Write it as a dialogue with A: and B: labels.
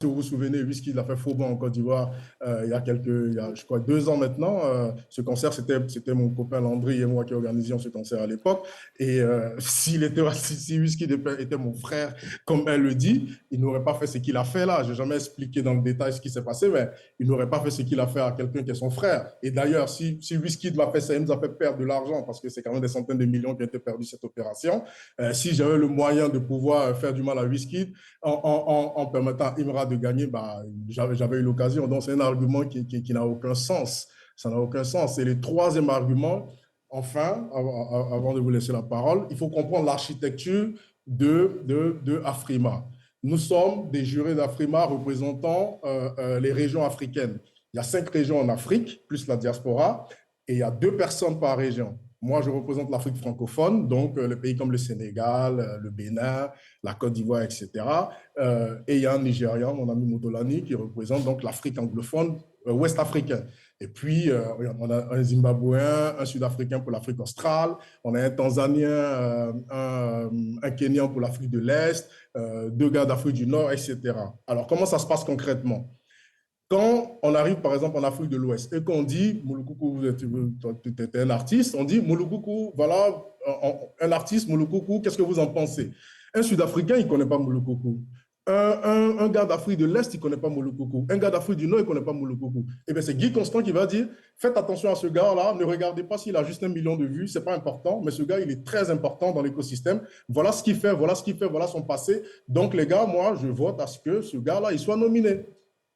A: si vous vous souvenez, Wizkid a fait faux bond en Côte d'Ivoire je crois, 2 ans maintenant. Ce concert, c'était mon copain Landry et moi qui organisions ce concert à l'époque. Et si Wizkid était mon frère, comme elle le dit, il n'aurait pas fait ce qu'il a fait là. Je n'ai jamais expliqué dans le détail ce qui s'est passé, mais il n'aurait pas fait ce qu'il a fait à quelqu'un qui est son frère. Et d'ailleurs, si Wizkid l'a fait, ça nous a fait perdre de l'argent parce que c'est quand même des centaines de millions qui ont été perdus cette opération. Si j'avais le moyen de pouvoir faire du mal à Wizkid, en permettant à Imra de gagner, bah, j'avais eu l'occasion. Donc, c'est un argument qui n'a aucun sens. Ça n'a aucun sens. Et le troisième argument, enfin, avant de vous laisser la parole, il faut comprendre l'architecture de Afrima. Nous sommes des jurés d'Afrima représentant les régions africaines. Il y a 5 régions en Afrique, plus la diaspora, et il y a 2 personnes par région. Moi, je représente l'Afrique francophone, donc les pays comme le Sénégal, le Bénin, la Côte d'Ivoire, etc. Et il y a un Nigérian, mon ami Motolani, qui représente donc l'Afrique anglophone ouest africaine. Et puis, on a un Zimbabwéen, un Sud-Africain pour l'Afrique australe, on a un Tanzanien, un Kenyan pour l'Afrique de l'Est, 2 gars d'Afrique du Nord, etc. Alors, comment ça se passe concrètement? Quand on arrive, par exemple, en Afrique de l'Ouest et qu'on dit, Moulukoukou, tu es un artiste, on dit, Moulukoukou, voilà, un artiste, Moulukoukou, qu'est-ce que vous en pensez? Un Sud-Africain, il ne connaît pas Moulukoukou. Un gars d'Afrique de l'Est, il ne connaît pas Moulukoukou. Un gars d'Afrique du Nord, il ne connaît pas Moulukoukou. Eh bien, c'est Guy Constant qui va dire, faites attention à ce gars-là, ne regardez pas s'il a juste 1 million de vues, ce n'est pas important, mais ce gars, il est très important dans l'écosystème. Voilà ce qu'il fait, voilà ce qu'il fait, voilà son passé. Donc, les gars, moi, je vote à ce que ce gars-là, il soit nominé.